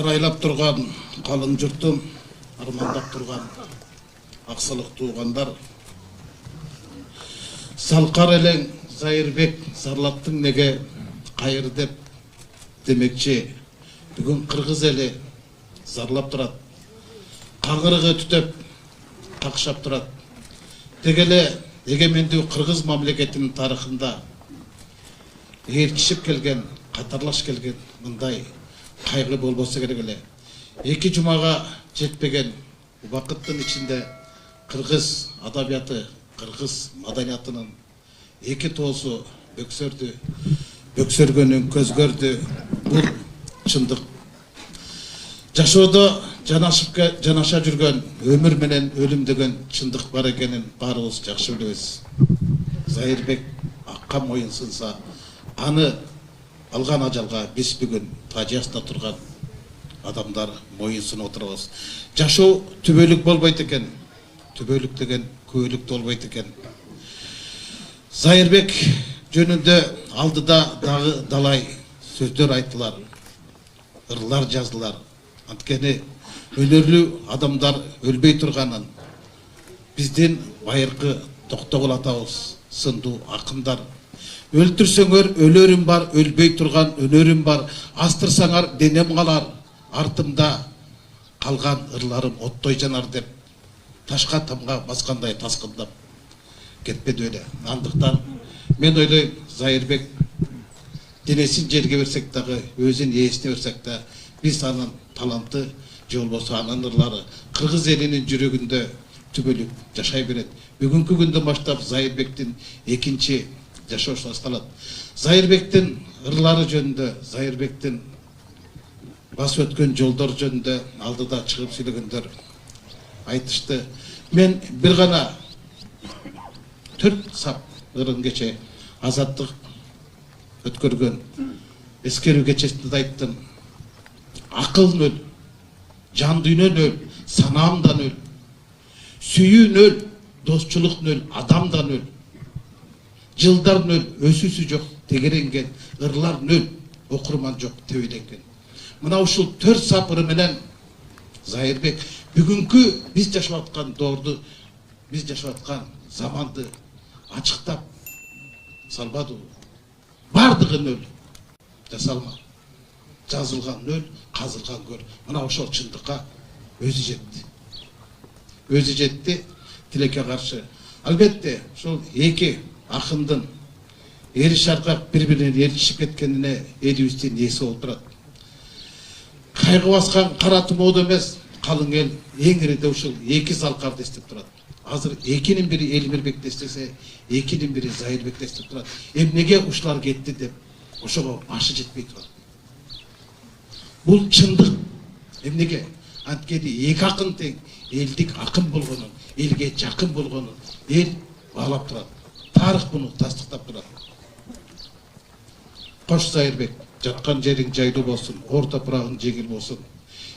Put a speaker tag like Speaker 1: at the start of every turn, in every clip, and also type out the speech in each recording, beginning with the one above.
Speaker 1: Сарайлап тұрған қалың жұртым, армандап тұрған ақсылық туғандар. Салқар елең Зайырбек зарлаттың неге қайыр деп демекші, бүгін қырғыз елі зарлап тұрады. Қаңырығы түтеп, қақшап тұрады. Дегеле егеменді қырғыз мамлекетінің тарихында еркішіп келген, қатарлаш келген мұндай қайғы болбосы керек эле. 2 жұмаға жетпеген уақыттың ішінде қырғыз адабияты, қырғыз маданиятының 2 тоосу бөксөрдү, бөксөргөнүн көз көрдү. Бул чындык. Жашоодо жанаша жүргөн өмүр менен өлүм деген чындык бар экенин баарыбыз жакшы билебиз. Зайырбек акка моюн сынса, аны алган ажалга биз бүгүн тажиясында турган адамдар моюн сынып отурабыз. Жашоо түбөлүк болбойт экен. Түбөлүк деген көөлүк болбойт экен. Зайырбек жөнүндө алдыда дагы далай сөздөр айтылар, ырлар жаздылар. Анткени өнөрлүү адамдар өлбөй турганын, биздин байыркы Токтогул атабыз сындуу акындар, өлтүрсөңөр өлөрүм бар, өлбөй турган өнөрүм бар, астырсаңар денем калар, артымда калган ырларым оттой жанар деп ташка тамга баскандай таскындап кетпеди эле. Андыктан мен ойлойм, Зайырбек денесин жерге берсек дагы, өзүн ээсине берсек да, биз анын таланты же болбосо анын ырлары кыргыз элинин жүрөгүндө түбөлүк жашай берет. Бүгүнкү күндөн баштап Зайырбектин экинчи жашоосу башталат. Зайырбектин ырлары жөнүндө, Зайырбектин басып өткөн жолдор жөнүндө алдыда чыгып сүйлөгөндөр айтышты. Мен бир гана 4 сап ырын кече азаттык өткөргөн эскерүү кечесинде айттым. Акылын өл, жан дүйнөн өл, санамдан өл, сүйүүн өл, достчулуктун өл, адамдан өл, жылдардын өл, өсүүсү жок тегеренген, ырлардын өл, окурман жок тебеленген. Мына ушул 4 сап ыры менен Зайырбек бүгүнкү биз жашап аткан доорду, биз жашап аткан заманды ачыктап салбады. Бардыгын өл жасалма. Жазылган өл, казылган көл. Мына ошол чындыкка өзү жетти. Өзү жетти тилекке каршы. Албетте, ушул эки акындын эри шаркап бири-бирине эркишип кеткенине элибиздин эси болуп турат. Кайгы баскан кара тумоодо эмес, калың эл эң ириде ушул эки Залкарды эстеп турат. Азыр экинин бири Элмирбекти эстесе, экинин бири Зайырбекти эстеп турат. Эмнеге ушулар кетти деп ошого башы жетпей турат. Бул чындык. Эмнеге? Анткени эки акын тең, элдик акын болгонун, элге жакын болгонун эл баалап турат. Тарых буну тастыктап турат. Кош Зайырбек, жаткан жериң жайлуу болсун, ор топурагың жеңил болсун.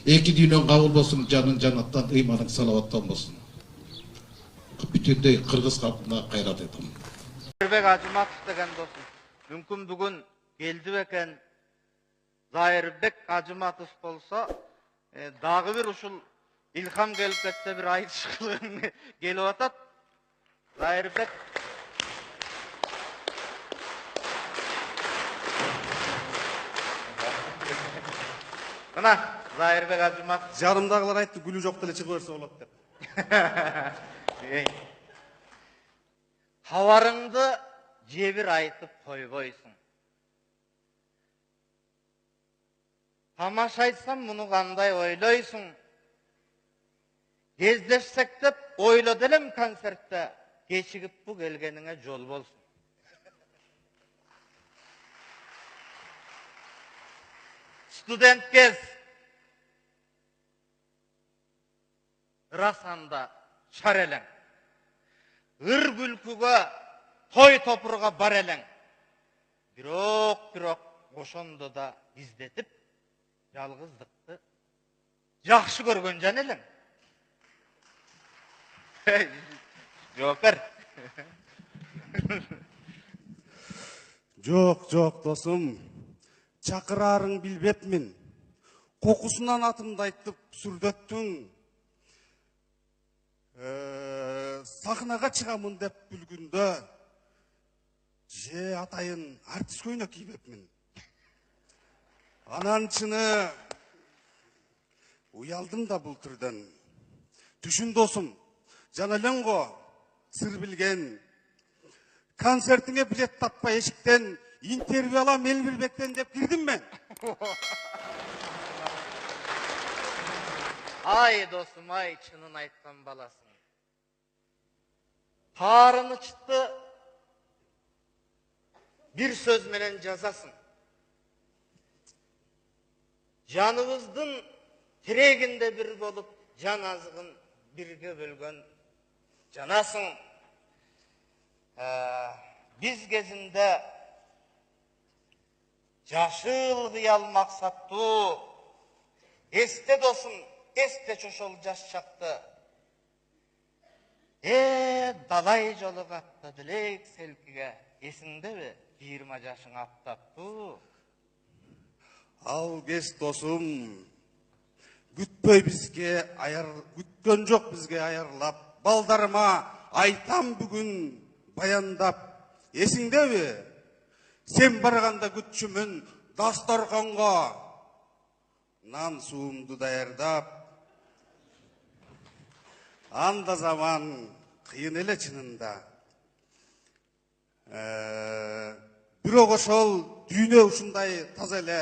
Speaker 1: Эки дүйнөң кабыл болсун, жаның жанаттан, ыйманың салаваттан болсун. Бүтүндөй кыргыз калкына кайрат айтам.
Speaker 2: Зайырбек Ажыматов деген досум, мүмкүн бүгүн келди бекен. Зайырбек Ажыматов болсо, дагы бир ушул илхам келип кетсе бир айтышкылыгың келип атат. Зайырбек мына Зайырбек Ажыматов
Speaker 3: жарымдагылар айтты, гүлү жок деле чыгып берсе болот деп.
Speaker 2: Хабарыңды жебір айтып койбойсуң. Тамаша айтсам, мұны қандай ойлойсуң. Кездешсек деп ойлоду элем концертте, кечигип бу келгениңе жол болсун. Студент кез расанда шар элең. Ыр күлкүгө, той топурга бар элең. Бирок ошондо да издетип, жалгыздыкты жакшы көргөн жан элең. Жооп бер.
Speaker 3: Жок, досум. Чакырарың билбепмин. Kokusundan atımdaytып сүрдөттүң. Сахнаға чыгамын деп бүлгүндө же атайын артист көйнөк кийбепмин. Анан чыны уялдым да бул түрдөн. Түшүн досум, жана элең го, сыр билген. Концертиңе билет таппай эшиктен интервью алам Элбирбектен деп кирдим мен.
Speaker 2: Ay dostum ay, çının aytkan balasın. Tarını çıktı, bir söz menen жазасың. Janыбыздын тирегинде bir bolup, can azığın birge bölgön janasың. Biz gezinde yaşıl gıyal maksattu, este dostum, este çoşol жаш çaktı. Далай жолу катты dilek selkige, esinde mi? 20 жашың аптапту.
Speaker 3: Ал кез досум, күтпөй бизге күткөн жок бизге аярлап, балдарыма айтам бүгүн баяндап, эсиңдеби? Сен барганда күтчүмүн дасторконго нан суумду даярдап. Анда заман кыйын эле чынында. Бирок ошол дүйнө ушундай таза эле,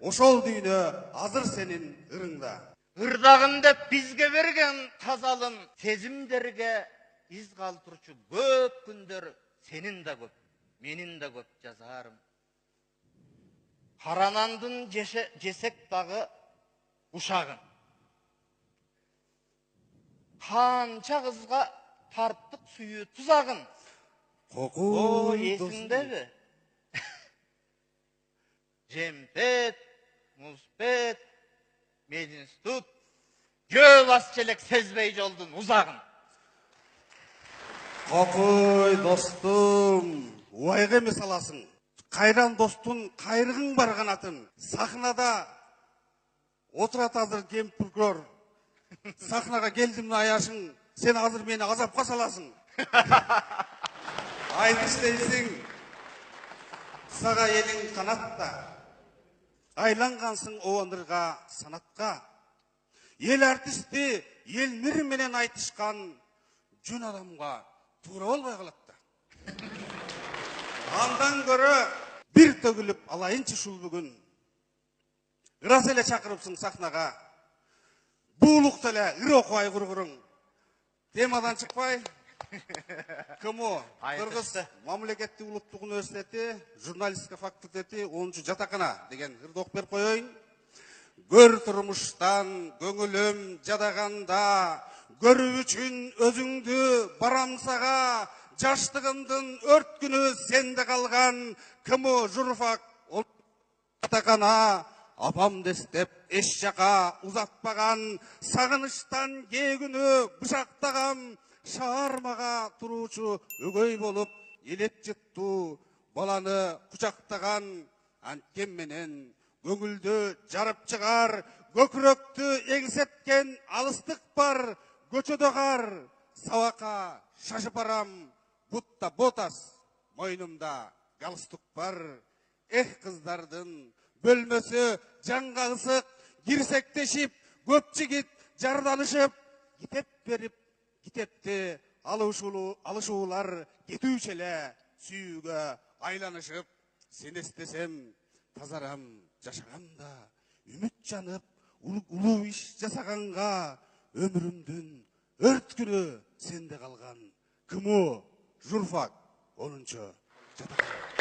Speaker 3: ошол дүйнө азыр сенин ырыңда.
Speaker 2: Ырдагын деп bizge берген тазалын сезимдерге из калтырчу көп күндөр сенин да көп, менин да көп жазарым. Каранандын жесек дагы ушагын. Канча кызга тарттык сүйүү тузагын. О, есиңдеби? Жемпет, музпет, мединститут, жөө басчелек сезбей жолдун узагын.
Speaker 3: Кокой достум, уайга эмес аласың. Кайран достун кайрыгың барган атын. Сахнада отурат азыр кемпиркөр. Сахнага келдим аяшың, сен азыр мени азапка саласың. Айтыш дейсиң, сага элиң канатта. Айлангансың оонырга, санатка. Ел артисти ел мир менен айтышкан жөн адамга туура болбой калат да. Андан көрө бир төгүлүп алайынчы шул бүгүн. Ырас эле чакырыпсың сахнага. Буулукта эле ыр окубай кургуруң. Темадан чыкпай. КМО, Кыргыз мамлекеттик улуттук университети, журналистика факультети, 10 жатакана деген ырды окуп берип коеюн. Көр турмуштан көңүлүм жадаганда, көрүү үчүн өзүңдү барам сага, жаштыгымдын өрт күнү сенде калган. КМО журфак жатакана, апам дестеп эч жака узатпаган, сагынычтан кээ күнү бышактагам, шаармага туруучу өгөй болуп элеп жытту, баланы кучактаган, анткен менен көңүлдү жарып чыгар, көкүрөктү эңсеткен алыстык бар, көчөдө кар, сабакка шашып барам, бутта ботас, мойнумда галстук бар. Кыздардын бөлмөсү жанга ысык, кирсектешип, көп жигит жарданышып, китеп берип, китепти алышуулар кетүүчү эле сүйүүгө айланышып. Сен эстесем тазарам жашаганда, үмүт жанып, улуу иш жасаганга, өмүрүмдүн өрт күнү сенде калган. КМО журфак 10 жатакана.